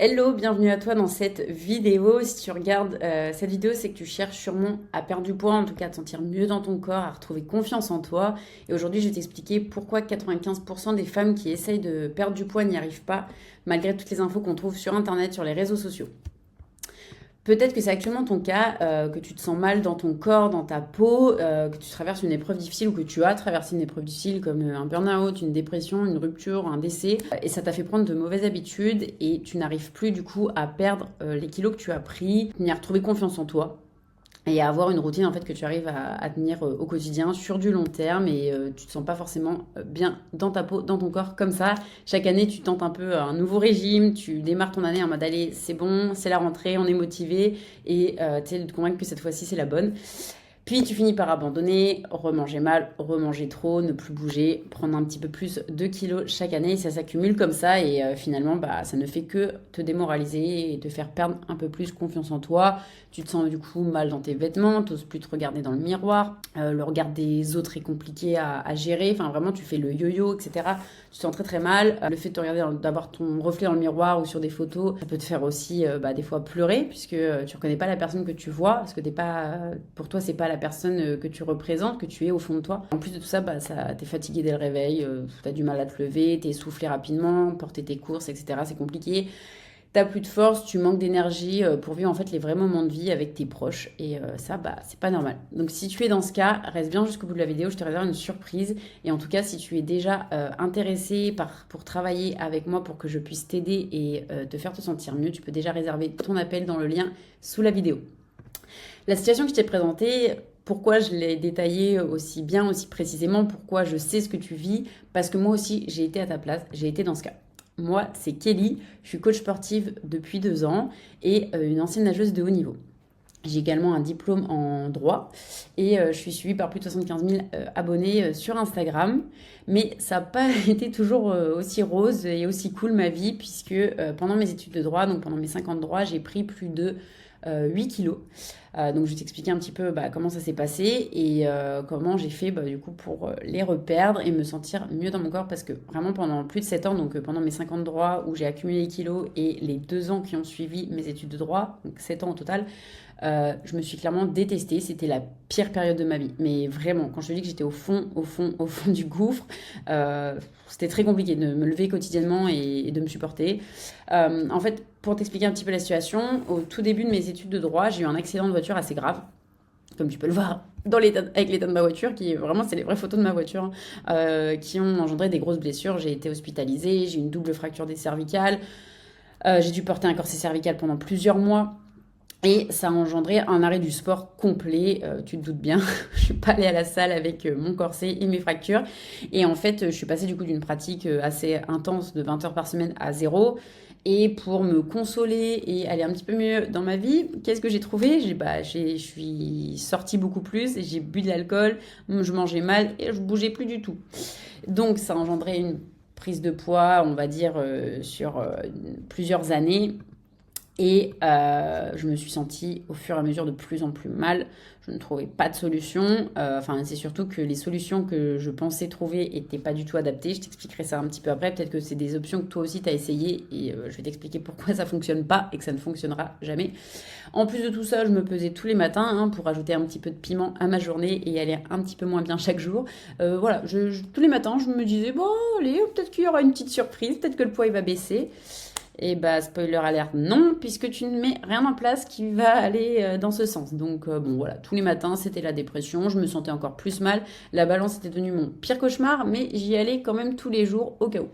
Hello, bienvenue à toi dans cette vidéo. Si tu regardes cette vidéo, c'est que tu cherches sûrement à perdre du poids, en tout cas à te sentir mieux dans ton corps, à retrouver confiance en toi. Et aujourd'hui, je vais t'expliquer pourquoi 95% des femmes qui essayent de perdre du poids n'y arrivent pas, malgré toutes les infos qu'on trouve sur Internet, sur les réseaux sociaux. Peut-être que c'est actuellement ton cas, que tu te sens mal dans ton corps, dans ta peau, que tu traverses une épreuve difficile ou que tu as traversé une épreuve difficile comme un burn-out, une dépression, une rupture, un décès, et ça t'a fait prendre de mauvaises habitudes et tu n'arrives plus du coup à perdre les kilos que tu as pris, ni à retrouver confiance en toi et à avoir une routine en fait que tu arrives à tenir au quotidien sur du long terme et tu te sens pas forcément bien dans ta peau, dans ton corps comme ça. Chaque année, tu tentes un peu un nouveau régime, tu démarres ton année en mode allez, c'est bon, c'est la rentrée, on est motivé et tu sais de te convaincre que cette fois-ci c'est la bonne. Puis tu finis par abandonner, remanger mal, remanger trop, ne plus bouger, prendre un petit peu plus de kilos chaque année. Ça s'accumule comme ça et finalement, ça ne fait que te démoraliser et te faire perdre un peu plus confiance en toi. Tu te sens du coup mal dans tes vêtements, tu n'oses plus te regarder dans le miroir. Le regard des autres est compliqué à gérer. Enfin, vraiment, tu fais le yo-yo, etc. Tu te sens très très mal. Le fait de te regarder, d'avoir ton reflet dans le miroir ou sur des photos, ça peut te faire aussi des fois pleurer puisque tu reconnais pas la personne que tu vois parce que t'es pas, pour toi, c'est pas la personne que tu représentes, que tu es au fond de toi. En plus de tout ça, t'es fatigué dès le réveil, t'as du mal à te lever, t'es essoufflé rapidement, porter tes courses, etc. C'est compliqué. T'as plus de force, tu manques d'énergie pour vivre en fait les vrais moments de vie avec tes proches et ça c'est pas normal. Donc si tu es dans ce cas, reste bien jusqu'au bout de la vidéo, je te réserve une surprise et en tout cas si tu es déjà intéressé pour travailler avec moi pour que je puisse t'aider et te faire te sentir mieux, tu peux déjà réserver ton appel dans le lien sous la vidéo. La situation que je t'ai présentée, pourquoi je l'ai détaillée aussi bien, aussi précisément, pourquoi je sais ce que tu vis, parce que moi aussi j'ai été à ta place, j'ai été dans ce cas. Moi, c'est Kelly, je suis coach sportive depuis 2 ans et une ancienne nageuse de haut niveau. J'ai également un diplôme en droit et je suis suivie par plus de 75 000 abonnés sur Instagram. Mais ça n'a pas été toujours aussi rose et aussi cool ma vie puisque pendant mes études de droit, donc pendant mes 5 ans de droit, j'ai pris plus de 8 kilos. Donc je vais t'expliquer un petit peu comment ça s'est passé et comment j'ai fait du coup pour les reperdre et me sentir mieux dans mon corps parce que vraiment pendant plus de 7 ans, donc pendant mes 5 ans de droit où j'ai accumulé les kilos et les 2 ans qui ont suivi mes études de droit, donc 7 ans au total, je me suis clairement détestée. C'était la pire période de ma vie. Mais vraiment, quand je te dis que j'étais au fond du gouffre, c'était très compliqué de me lever quotidiennement et de me supporter. En fait, pour t'expliquer un petit peu la situation, au tout début de mes études de droit, j'ai eu un accident de voiture assez grave. Comme tu peux le voir avec l'état de ma voiture, qui vraiment, c'est les vraies photos de ma voiture, qui ont engendré des grosses blessures. J'ai été hospitalisée, j'ai eu une double fracture des cervicales, j'ai dû porter un corset cervical pendant plusieurs mois. Et ça a engendré un arrêt du sport complet, tu te doutes bien. Je suis pas allée à la salle avec mon corset et mes fractures. Et en fait, je suis passée du coup d'une pratique assez intense de 20 heures par semaine à zéro. Et pour me consoler et aller un petit peu mieux dans ma vie, qu'est-ce que j'ai trouvé? Je suis sortie beaucoup plus, j'ai bu de l'alcool, je mangeais mal et je bougeais plus du tout. Donc ça a engendré une prise de poids, on va dire, sur plusieurs années. Et je me suis sentie au fur et à mesure de plus en plus mal. Je ne trouvais pas de solution. Enfin, c'est surtout que les solutions que je pensais trouver n'étaient pas du tout adaptées. Je t'expliquerai ça un petit peu après. Peut-être que c'est des options que toi aussi tu as essayé et je vais t'expliquer pourquoi ça ne fonctionne pas et que ça ne fonctionnera jamais. En plus de tout ça, je me pesais tous les matins pour ajouter un petit peu de piment à ma journée et aller un petit peu moins bien chaque jour. Voilà, tous les matins, je me disais, bon, allez, peut-être qu'il y aura une petite surprise, peut-être que le poids il va baisser. Et spoiler alert, non, puisque tu ne mets rien en place qui va aller dans ce sens. Donc, bon, voilà, tous les matins, c'était la dépression, je me sentais encore plus mal. La balance était devenue mon pire cauchemar, mais j'y allais quand même tous les jours au cas où.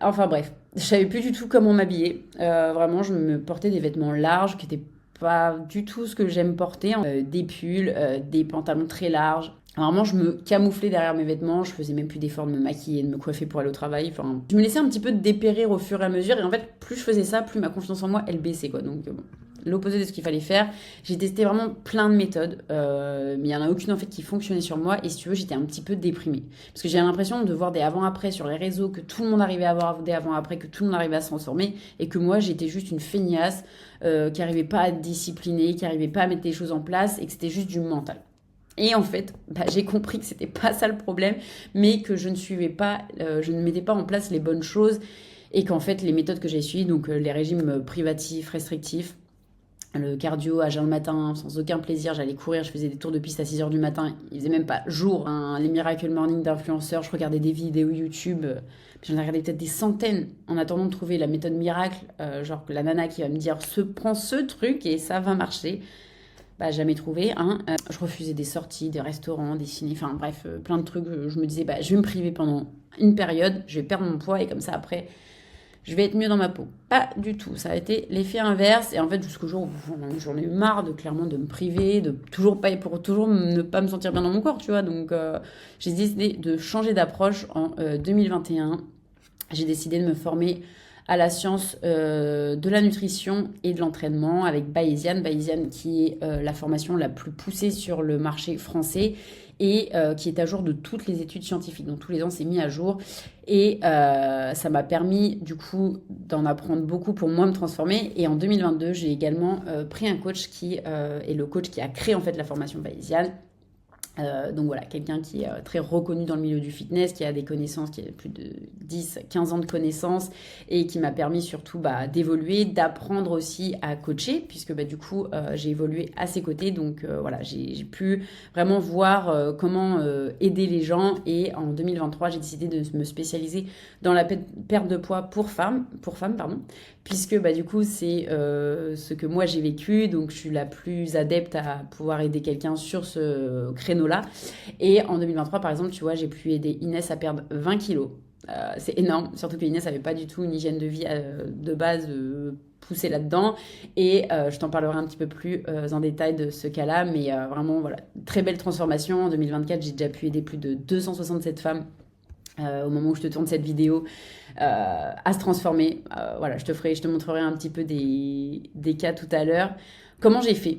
Enfin bref, je savais plus du tout comment m'habiller. Vraiment, je me portais des vêtements larges qui n'étaient pas du tout ce que j'aime porter. Des pulls, des pantalons très larges. Vraiment, je me camouflais derrière mes vêtements, je faisais même plus d'efforts de me maquiller, de me coiffer pour aller au travail. Enfin, je me laissais un petit peu dépérir au fur et à mesure. Et en fait, plus je faisais ça, plus ma confiance en moi, elle baissait, quoi. Donc, bon, l'opposé de ce qu'il fallait faire. J'ai testé vraiment plein de méthodes, mais il n'y en a aucune en fait qui fonctionnait sur moi. Et si tu veux, j'étais un petit peu déprimée. Parce que j'ai l'impression de voir des avant-après sur les réseaux, que tout le monde arrivait à avoir des avant-après, que tout le monde arrivait à se transformer. Et que moi, j'étais juste une feignasse qui n'arrivait pas à être disciplinée, qui n'arrivait pas à mettre des choses en place et que c'était juste du mental. Et en fait, j'ai compris que c'était pas ça le problème, mais que je ne mettais pas en place les bonnes choses Et qu'en fait, les méthodes que j'ai suivies, donc les régimes privatifs, restrictifs, le cardio à jeun le matin, sans aucun plaisir, j'allais courir, je faisais des tours de piste à 6 h du matin, il faisait même pas jour, hein, les Miracle Morning d'influenceurs, je regardais des vidéos YouTube, j'en ai regardé peut-être des centaines en attendant de trouver la méthode miracle, genre la nana qui va me dire prends ce truc et ça va marcher. Bah, jamais trouvé, hein. Je refusais des sorties, des restaurants, des ciné, enfin bref, plein de trucs. Je me disais, bah, je vais me priver pendant une période, je vais perdre mon poids et comme ça après, je vais être mieux dans ma peau. Pas du tout, ça a été l'effet inverse. Et en fait, jusqu'au jour où j'en ai eu marre clairement de me priver, de toujours pas, pour toujours ne pas me sentir bien dans mon corps, tu vois. Donc, j'ai décidé de changer d'approche en 2021. J'ai décidé de me former à la science de la nutrition et de l'entraînement avec Bayesian. Bayesian qui est la formation la plus poussée sur le marché français et qui est à jour de toutes les études scientifiques. Donc tous les ans, c'est mis à jour. Et ça m'a permis du coup d'en apprendre beaucoup pour moi me transformer. Et en 2022, j'ai également pris un coach qui est le coach qui a créé en fait la formation Bayesian. Donc voilà, quelqu'un qui est très reconnu dans le milieu du fitness, qui a des connaissances, qui a plus de 10-15 ans de connaissances et qui m'a permis surtout d'évoluer, d'apprendre aussi à coacher puisque du coup j'ai évolué à ses côtés. Donc voilà, j'ai pu vraiment voir comment aider les gens et en 2023 j'ai décidé de me spécialiser dans la perte de poids pour femmes, puisque du coup c'est ce que moi j'ai vécu, donc je suis la plus adepte à pouvoir aider quelqu'un sur ce créneau-là. Et en 2023, par exemple, tu vois, j'ai pu aider Inès à perdre 20 kilos. C'est énorme, surtout que Inès n'avait pas du tout une hygiène de vie de base poussée là-dedans. Et je t'en parlerai un petit peu plus en détail de ce cas-là. Mais vraiment, voilà, très belle transformation. En 2024, j'ai déjà pu aider plus de 267 femmes. Au moment où je te tourne cette vidéo, à se transformer. Voilà, je te montrerai un petit peu des cas tout à l'heure. Comment j'ai fait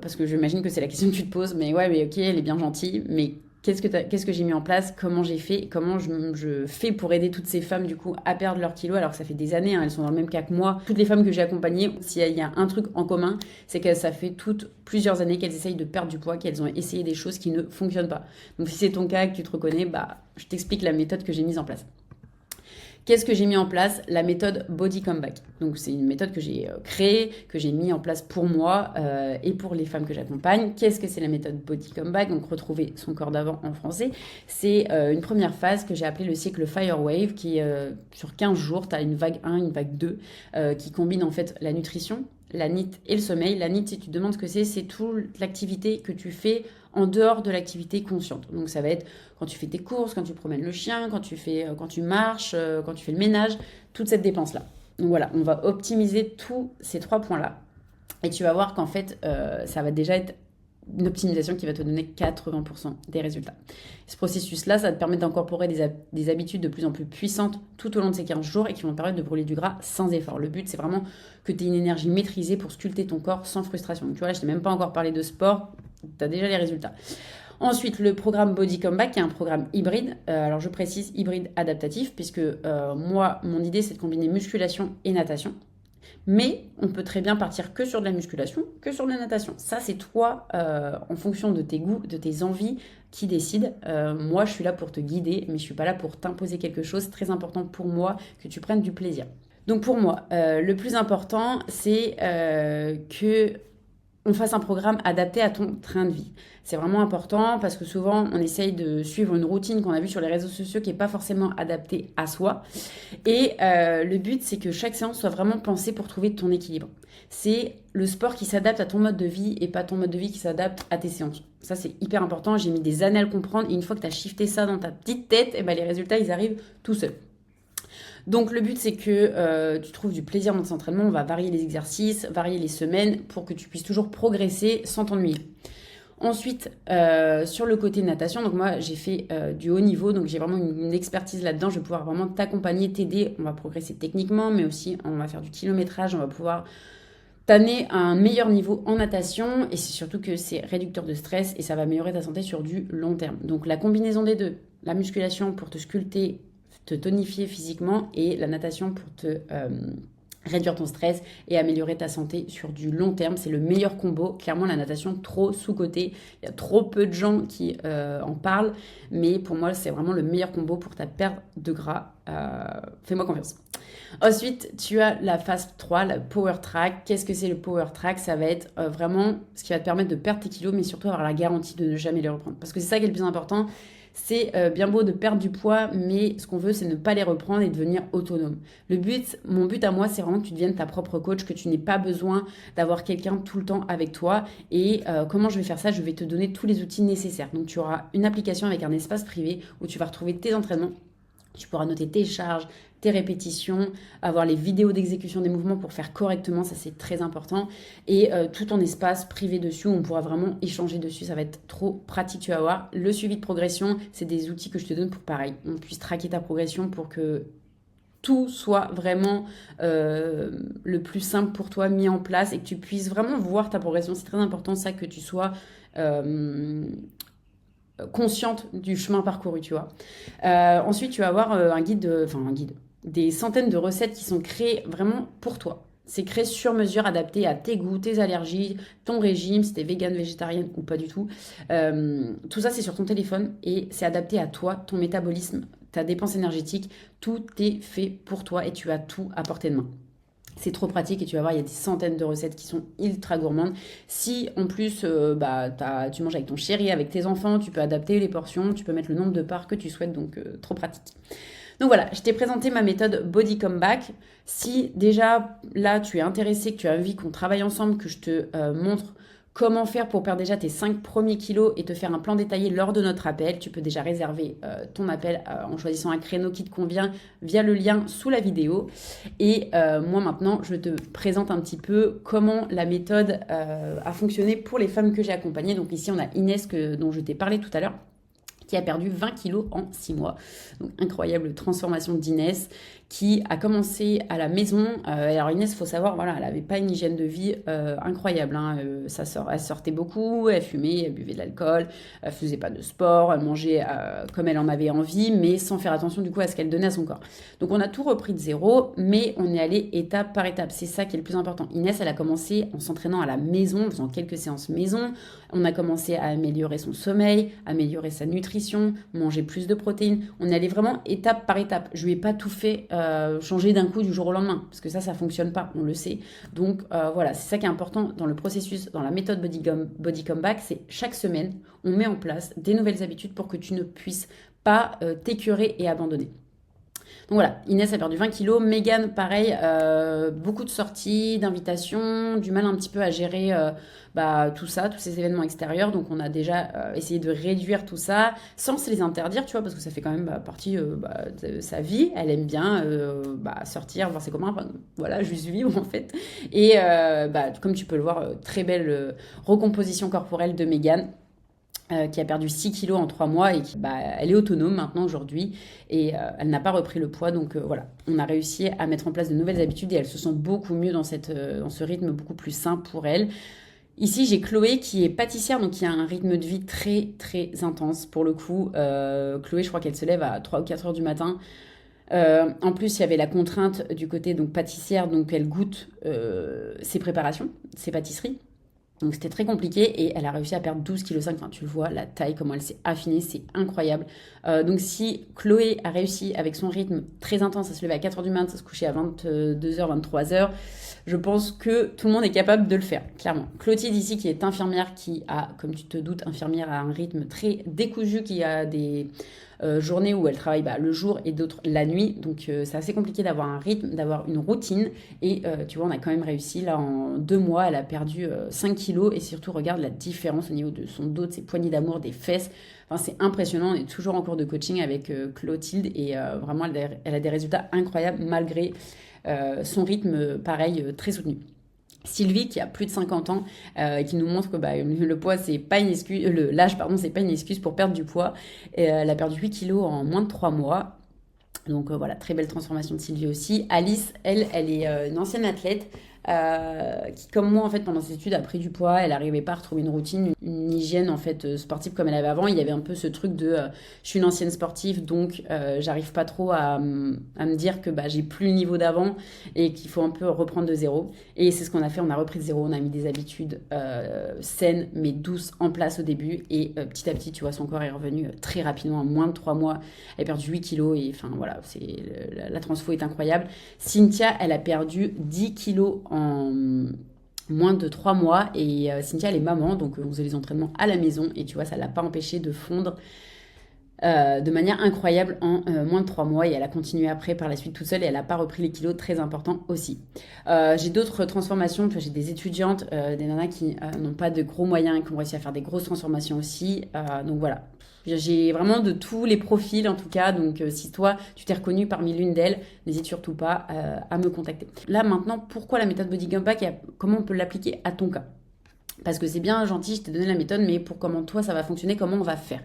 parce que j'imagine que c'est la question que tu te poses, mais ouais, mais ok, elle est bien gentille, mais qu'est-ce que j'ai mis en place, comment j'ai fait, comment je fais pour aider toutes ces femmes du coup à perdre leurs kilos, alors que ça fait des années, hein, elles sont dans le même cas que moi. Toutes les femmes que j'ai accompagnées, s'il y a un truc en commun, c'est que ça fait plusieurs années qu'elles essayent de perdre du poids, qu'elles ont essayé des choses qui ne fonctionnent pas. Donc si c'est ton cas, que tu te reconnais, je t'explique la méthode que j'ai mise en place. Qu'est-ce que j'ai mis en place? La méthode Body Comeback. Donc, c'est une méthode que j'ai créée, que j'ai mis en place pour moi et pour les femmes que j'accompagne. Qu'est-ce que c'est la méthode Body Comeback? Donc, retrouver son corps d'avant en français. C'est une première phase que j'ai appelée le cycle Fire Wave qui, sur 15 jours, tu as une vague 1, une vague 2 qui combine en fait la nutrition, la NEAT et le sommeil. La NEAT, si tu te demandes ce que c'est toute l'activité que tu fais en dehors de l'activité consciente. Donc ça va être quand tu fais tes courses, quand tu promènes le chien, quand tu marches, quand tu fais le ménage, toute cette dépense-là. Donc voilà, on va optimiser tous ces 3 points-là. Et tu vas voir qu'en fait, ça va déjà être une optimisation qui va te donner 80% des résultats. Ce processus-là, ça va te permettre d'incorporer des habitudes de plus en plus puissantes tout au long de ces 15 jours et qui vont te permettre de brûler du gras sans effort. Le but, c'est vraiment que tu aies une énergie maîtrisée pour sculpter ton corps sans frustration. Donc, tu vois, là, je t'ai même pas encore parlé de sport, tu as déjà les résultats. Ensuite, le programme Body Comeback, qui est un programme hybride. Alors, je précise hybride adaptatif, puisque moi, mon idée, c'est de combiner musculation et natation. Mais on peut très bien partir que sur de la musculation, que sur de la natation. Ça, c'est toi, en fonction de tes goûts, de tes envies, qui décide. Moi, je suis là pour te guider, mais je suis pas là pour t'imposer quelque chose. C'est très important pour moi que tu prennes du plaisir. Donc pour moi, le plus important, c'est que on fasse un programme adapté à ton train de vie. C'est vraiment important parce que souvent, on essaye de suivre une routine qu'on a vue sur les réseaux sociaux qui n'est pas forcément adaptée à soi. Et le but, c'est que chaque séance soit vraiment pensée pour trouver ton équilibre. C'est le sport qui s'adapte à ton mode de vie et pas ton mode de vie qui s'adapte à tes séances. Ça, c'est hyper important. J'ai mis des années à le comprendre. Et une fois que tu as shifté ça dans ta petite tête, les résultats, ils arrivent tout seuls. Donc le but, c'est que tu trouves du plaisir dans tes entraînements. On va varier les exercices, varier les semaines pour que tu puisses toujours progresser sans t'ennuyer. Ensuite, sur le côté natation, donc moi j'ai fait du haut niveau, donc j'ai vraiment une expertise là-dedans. Je vais pouvoir vraiment t'accompagner, t'aider. On va progresser techniquement, mais aussi on va faire du kilométrage. On va pouvoir t'amener à un meilleur niveau en natation. Et c'est surtout que c'est réducteur de stress et ça va améliorer ta santé sur du long terme. Donc la combinaison des deux, la musculation pour te sculpter, te tonifier physiquement et la natation pour te réduire ton stress et améliorer ta santé sur du long terme. C'est le meilleur combo. Clairement, la natation, trop sous-cotée. Il y a trop peu de gens qui en parlent. Mais pour moi, c'est vraiment le meilleur combo pour ta perte de gras. Fais-moi confiance. Ensuite, tu as la phase 3, la Power Track. Qu'est-ce que c'est le Power Track? Ça va être vraiment ce qui va te permettre de perdre tes kilos, mais surtout avoir la garantie de ne jamais les reprendre. Parce que c'est ça qui est le plus important. C'est bien beau de perdre du poids, mais ce qu'on veut, c'est ne pas les reprendre et devenir autonome. Mon but à moi, c'est vraiment que tu deviennes ta propre coach, que tu n'aies pas besoin d'avoir quelqu'un tout le temps avec toi. Et comment je vais faire ça? Je vais te donner tous les outils nécessaires. Donc, tu auras une application avec un espace privé où tu vas retrouver tes entraînements. Tu pourras noter tes charges, tes répétitions, avoir les vidéos d'exécution des mouvements pour faire correctement, ça c'est très important. Et tout ton espace privé dessus, on pourra vraiment échanger dessus, ça va être trop pratique, tu vas voir. Le suivi de progression, c'est des outils que je te donne pour pareil, on puisse traquer ta progression pour que tout soit vraiment le plus simple pour toi mis en place et que tu puisses vraiment voir ta progression. C'est très important ça que tu sois consciente du chemin parcouru, tu vois. Ensuite, tu vas avoir un guide, des centaines de recettes qui sont créées vraiment pour toi. C'est créé sur mesure, adapté à tes goûts, tes allergies, ton régime, si t'es végane, végétarienne ou pas du tout. Tout ça, c'est sur ton téléphone et c'est adapté à toi, ton métabolisme, ta dépense énergétique. Tout est fait pour toi et tu as tout à portée de main. C'est trop pratique et tu vas voir, il y a des centaines de recettes qui sont ultra gourmandes. Si en plus tu manges avec ton chéri, avec tes enfants, tu peux adapter les portions, tu peux mettre le nombre de parts que tu souhaites, donc trop pratique. Donc voilà, je t'ai présenté ma méthode Body Comeback. Si déjà là tu es intéressé, que tu as envie qu'on travaille ensemble, que je te montre comment faire pour perdre déjà tes 5 premiers kilos et te faire un plan détaillé lors de notre appel, tu peux déjà réserver ton appel en choisissant un créneau qui te convient via le lien sous la vidéo. Et moi maintenant, je te présente un petit peu comment la méthode a fonctionné pour les femmes que j'ai accompagnées. Donc ici, on a Inès dont je t'ai parlé tout à l'heure, qui a perdu 20 kilos en 6 mois. Donc, incroyable transformation d'Inès qui a commencé à la maison. Alors, Inès, il faut savoir, voilà, elle n'avait pas une hygiène de vie incroyable. Hein. Elle sortait beaucoup, elle fumait, elle buvait de l'alcool, elle faisait pas de sport, elle mangeait comme elle en avait envie, mais sans faire attention du coup à ce qu'elle donnait à son corps. Donc, on a tout repris de zéro, mais on est allé étape par étape. C'est ça qui est le plus important. Inès, elle a commencé en s'entraînant à la maison, en faisant quelques séances maison. On a commencé à améliorer son sommeil, améliorer sa nutrition, manger plus de protéines. On est allé vraiment étape par étape. Je lui ai pas tout fait changer d'un coup du jour au lendemain, parce que ça fonctionne pas, on le sait. Donc voilà, c'est ça qui est important dans le processus, dans la méthode Body Comeback, c'est chaque semaine, on met en place des nouvelles habitudes pour que tu ne puisses pas t'écœurer et abandonner. Donc voilà, Inès a perdu 20 kilos. Mégane, pareil, beaucoup de sorties, d'invitations, du mal un petit peu à gérer tout ça, tous ces événements extérieurs. Donc on a déjà essayé de réduire tout ça sans se les interdire, tu vois, parce que ça fait quand même partie de sa vie. Elle aime bien sortir, voir ses copains, voilà, juste vivre en fait. Et comme tu peux le voir, très belle recomposition corporelle de Mégane. Qui a perdu 6 kilos en 3 mois et qui, elle est autonome maintenant aujourd'hui et elle n'a pas repris le poids. Donc voilà, on a réussi à mettre en place de nouvelles habitudes et elle se sent beaucoup mieux dans ce rythme beaucoup plus sain pour elle. Ici, j'ai Chloé qui est pâtissière, donc qui a un rythme de vie très très intense pour le coup. Chloé, je crois qu'elle se lève à 3 ou 4 heures du matin. En plus, il y avait la contrainte du côté donc pâtissière, donc elle goûte ses préparations, ses pâtisseries. Donc c'était très compliqué et elle a réussi à perdre 12,5 kg. Enfin, tu le vois, la taille, comment elle s'est affinée, c'est incroyable. Donc si Chloé a réussi avec son rythme très intense à se lever à 4h du matin, à se coucher à 22h, 23h, je pense que tout le monde est capable de le faire, clairement. Clotilde ici, qui est infirmière, qui a, comme tu te doutes, infirmière à un rythme très décousu, qui a des journées où elle travaille le jour et d'autres la nuit. Donc c'est assez compliqué d'avoir un rythme, d'avoir une routine. Et tu vois, on a quand même réussi. Là, en 2 mois, elle a perdu 5 kilos. Et surtout, regarde la différence au niveau de son dos, de ses poignées d'amour, des fesses. Enfin, c'est impressionnant. On est toujours en cours de coaching avec Clotilde. Et vraiment, elle a des résultats incroyables malgré son rythme, pareil, très soutenu. Sylvie qui a plus de 50 ans qui nous montre que le poids c'est pas une excuse, l'âge pardon c'est pas une excuse pour perdre du poids et, elle a perdu 8 kilos en moins de 3 mois. Donc voilà, très belle transformation de Sylvie aussi. Alice, elle est une ancienne athlète qui, comme moi, en fait, pendant ses études, a pris du poids. Elle n'arrivait pas à retrouver une routine, une hygiène, en fait, sportive comme elle avait avant. Il y avait un peu ce truc de je suis une ancienne sportive, donc j'arrive pas trop à me dire que bah, j'ai plus le niveau d'avant et qu'il faut un peu reprendre de zéro. Et c'est ce qu'on a fait. On a repris de zéro. On a mis des habitudes saines, mais douces en place au début. Et petit à petit, tu vois, son corps est revenu très rapidement. En moins de 3 mois, elle a perdu 8 kilos. Et enfin, voilà, la transfo est incroyable. Cynthia, elle a perdu 10 kilos en moins de 3 mois. Et Cynthia, elle est maman, donc on faisait les entraînements à la maison. Et tu vois, ça ne l'a pas empêché de fondre de manière incroyable en moins de 3 mois. Et elle a continué après par la suite toute seule et elle n'a pas repris les kilos, très importants aussi. J'ai d'autres transformations. J'ai des étudiantes, des nanas qui n'ont pas de gros moyens et qui ont réussi à faire des grosses transformations aussi. Donc voilà. J'ai vraiment de tous les profils en tout cas, donc si toi tu t'es reconnu parmi l'une d'elles, n'hésite surtout pas à me contacter. Là maintenant, pourquoi la méthode Body Comeback et comment on peut l'appliquer à ton cas? Parce que c'est bien gentil, je t'ai donné la méthode, mais pour comment toi ça va fonctionner, comment on va faire?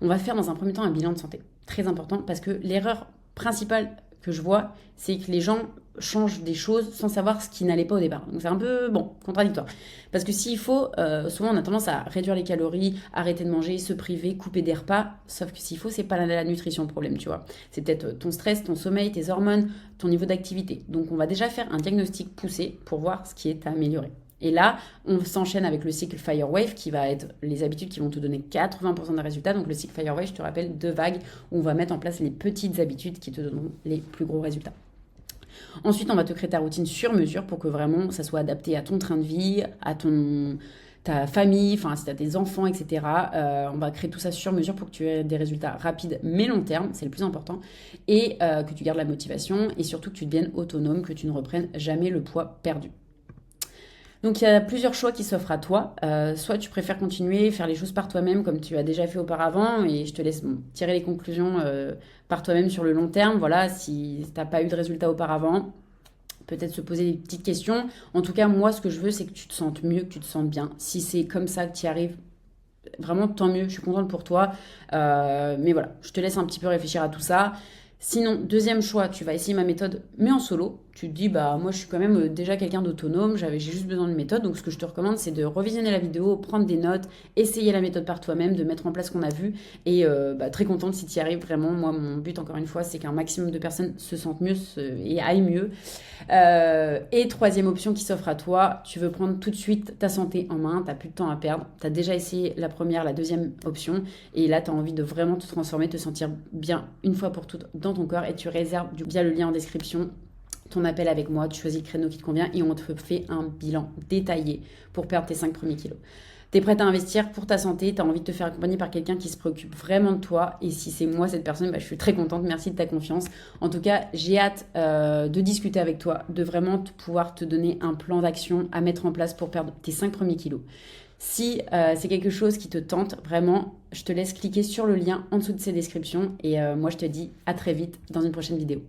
On va faire dans un premier temps un bilan de santé. Très important, parce que l'erreur principale que je vois, c'est que les gens changent des choses sans savoir ce qui n'allait pas au départ. Donc c'est un peu, bon, contradictoire. Parce que s'il faut, souvent on a tendance à réduire les calories, arrêter de manger, se priver, couper des repas. Sauf que s'il faut, c'est pas la nutrition le problème, tu vois. C'est peut-être ton stress, ton sommeil, tes hormones, ton niveau d'activité. Donc on va déjà faire un diagnostic poussé pour voir ce qui est à améliorer. Et là, on s'enchaîne avec le cycle Firewave qui va être les habitudes qui vont te donner 80% des résultats. Donc le cycle Firewave, je te rappelle, 2 vagues où on va mettre en place les petites habitudes qui te donneront les plus gros résultats. Ensuite, on va te créer ta routine sur mesure pour que vraiment ça soit adapté à ton train de vie, à ta famille, enfin si tu as des enfants, etc. On va créer tout ça sur mesure pour que tu aies des résultats rapides mais long terme, c'est le plus important, et que tu gardes la motivation et surtout que tu deviennes autonome, que tu ne reprennes jamais le poids perdu. Donc il y a plusieurs choix qui s'offrent à toi. Soit tu préfères continuer, faire les choses par toi-même comme tu as déjà fait auparavant et je te laisse tirer les conclusions par toi-même sur le long terme. Voilà, si tu n'as pas eu de résultat auparavant, peut-être se poser des petites questions. En tout cas, moi, ce que je veux, c'est que tu te sentes mieux, que tu te sentes bien. Si c'est comme ça que tu y arrives, vraiment, tant mieux. Je suis contente pour toi. Mais voilà, je te laisse un petit peu réfléchir à tout ça. Sinon, deuxième choix, tu vas essayer ma méthode, mais en solo. Tu te dis, bah moi je suis quand même déjà quelqu'un d'autonome, j'ai juste besoin de méthode. Donc ce que je te recommande, c'est de revisionner la vidéo, prendre des notes, essayer la méthode par toi-même, de mettre en place ce qu'on a vu. Et très contente si tu y arrives vraiment. Moi, mon but, encore une fois, c'est qu'un maximum de personnes se sentent mieux et aillent mieux. Et troisième option qui s'offre à toi, tu veux prendre tout de suite ta santé en main, tu n'as plus de temps à perdre. Tu as déjà essayé la première, la deuxième option. Et là, tu as envie de vraiment te transformer, te sentir bien une fois pour toutes dans ton corps. Et tu réserves via le lien en description ton appel avec moi, tu choisis le créneau qui te convient et on te fait un bilan détaillé pour perdre tes 5 premiers kilos. Tu es prête à investir pour ta santé, tu as envie de te faire accompagner par quelqu'un qui se préoccupe vraiment de toi. Et si c'est moi cette personne, bah, je suis très contente, merci de ta confiance. En tout cas, j'ai hâte de discuter avec toi, de vraiment pouvoir te donner un plan d'action à mettre en place pour perdre tes 5 premiers kilos. Si c'est quelque chose qui te tente, vraiment, je te laisse cliquer sur le lien en dessous de ces descriptions. Et moi, je te dis à très vite dans une prochaine vidéo.